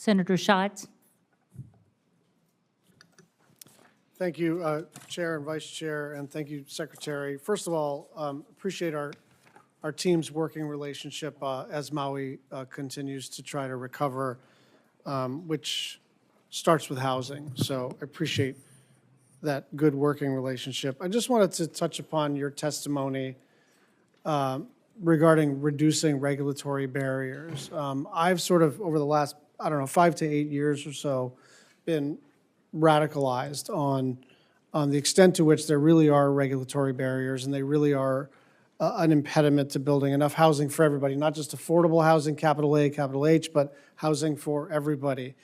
Senator Schatz. Thank you, Chair and Vice Chair, and thank you, Secretary. First of all, appreciate our team's working relationship as Maui continues to try to recover, which starts with housing. So I appreciate that good working relationship. I just wanted to touch upon your testimony regarding reducing regulatory barriers. I've sort of, over the last, 5 to 8 years or so, been radicalized on the extent to which there really are regulatory barriers, and they really are an impediment to building enough housing for everybody, not just affordable housing, capital A, capital H, but housing for everybody.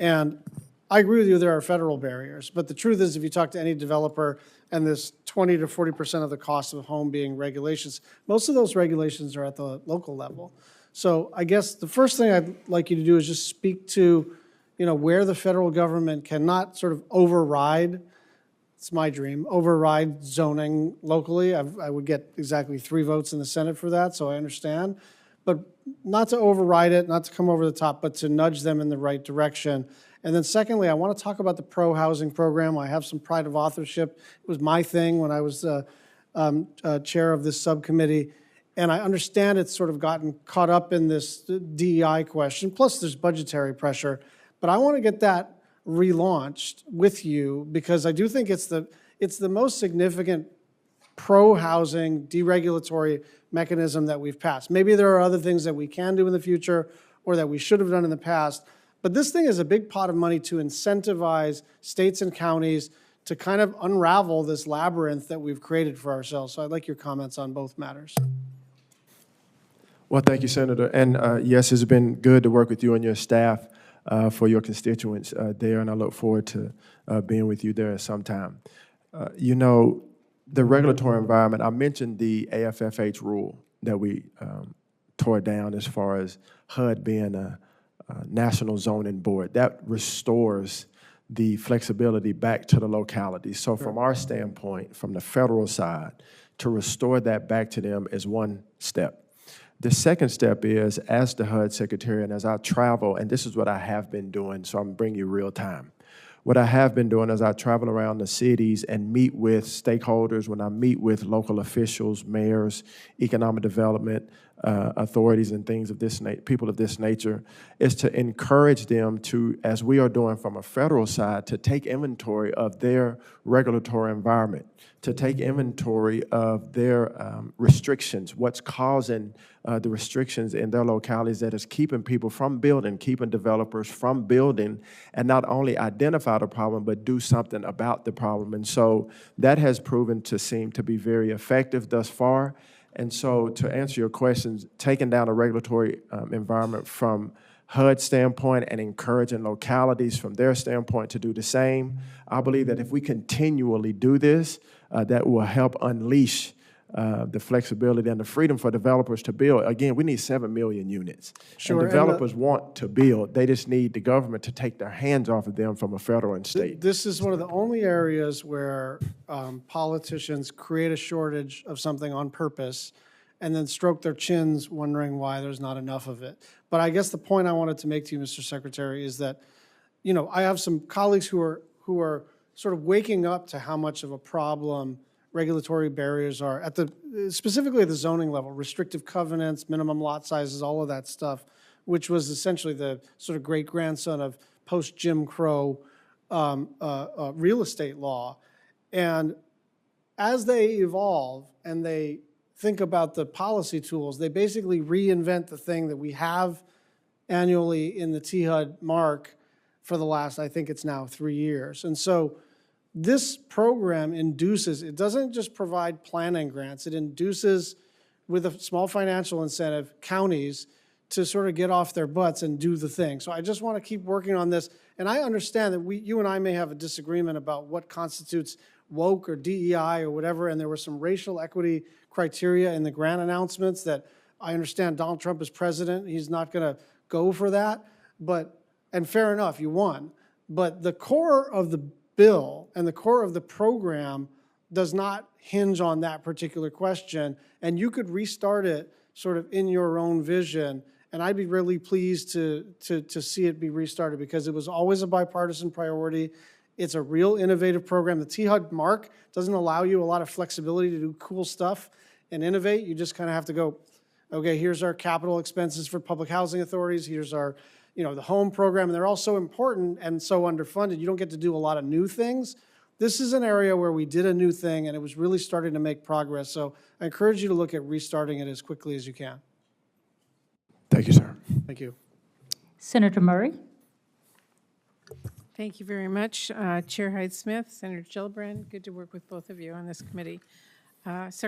And I agree with you, there are federal barriers, but the truth is if you talk to any developer and this 20 to 40% of the cost of a home being regulations, most of those regulations are at the local level. So I guess the first thing I'd like you to do is just speak to where the federal government cannot sort of override, it's my dream, override zoning locally. I would get exactly 3 votes in the Senate for that, so I understand. But not to override it, not to come over the top, but to nudge them in the right direction. And then secondly, I want to talk about the pro-housing program. I have some pride of authorship. It was my thing when I was chair of this subcommittee. And I understand it's sort of gotten caught up in this DEI question, plus there's budgetary pressure. But I want to get that relaunched with you because I do think it's the most significant pro-housing deregulatory mechanism that we've passed. Maybe there are other things that we can do in the future or that we should have done in the past, but this thing is a big pot of money to incentivize states and counties to kind of unravel this labyrinth that we've created for ourselves. So I'd like your comments on both matters. Well, thank you, Senator. And yes, it's been good to work with you and your staff for your constituents there, and I look forward to being with you there at some time. The regulatory environment, I mentioned the AFFH rule that we tore down as far as HUD being a national zoning board. That restores the flexibility back to the locality. So from our standpoint, from the federal side, to restore that back to them is one step. The second step is, as the HUD secretary, and as I travel, and this is what I have been doing, so I'm bringing you real time. What I have been doing is I travel around the cities and meet with stakeholders, when I meet with local officials, mayors, economic development authorities and things of this people of this nature, is to encourage them to, as we are doing from a federal side, to take inventory of their regulatory environment, to take inventory of their restrictions, what's causing the restrictions in their localities that is keeping people from building, keeping developers from building, and not only identify the problem, but do something about the problem. And so that has proven to seem to be very effective thus far. And so to answer your questions, taking down a regulatory environment from HUD standpoint and encouraging localities from their standpoint to do the same, I believe that if we continually do this, that will help unleash the flexibility and the freedom for developers to build. Again, we need 7 million units. Sure, and developers want to build. They just need the government to take their hands off of them from a federal and state. This is one of the only areas where politicians create a shortage of something on purpose and then stroke their chins wondering why there's not enough of it. But I guess the point I wanted to make to you, Mr. Secretary, is that, I have some colleagues who are sort of waking up to how much of a problem regulatory barriers are specifically at the zoning level, restrictive covenants, minimum lot sizes, all of that stuff, which was essentially the sort of great-grandson of post-Jim Crow real estate law. And as they evolve and they think about the policy tools, they basically reinvent the thing that we have annually in the THUD mark for the last, I think it's now 3 years. And so this program induces, it doesn't just provide planning grants, it induces, with a small financial incentive, counties to sort of get off their butts and do the thing. So I just want to keep working on this. And I understand that you and I may have a disagreement about what constitutes woke or DEI or whatever, and there were some racial equity criteria in the grant announcements that I understand Donald Trump is president. He's not going to go for that, and fair enough, you won. But the core of the bill and the core of the program does not hinge on that particular question, and you could restart it sort of in your own vision And I'd be really pleased to see it be restarted because it was always a bipartisan priority. It's a real innovative program. The HUD mark doesn't allow you a lot of flexibility to do cool stuff and innovate. You just kind of have to go, okay, here's our capital expenses for public housing authorities. Here's our, the home program. And they're all so important and so underfunded. You don't get to do a lot of new things. This is an area where we did a new thing and it was really starting to make progress. So I encourage you to look at restarting it as quickly as you can. Thank you, sir. Thank you. Senator Murray. Thank you very much. Chair Hyde-Smith, Senator Gillibrand, good to work with both of you on this committee. Secretary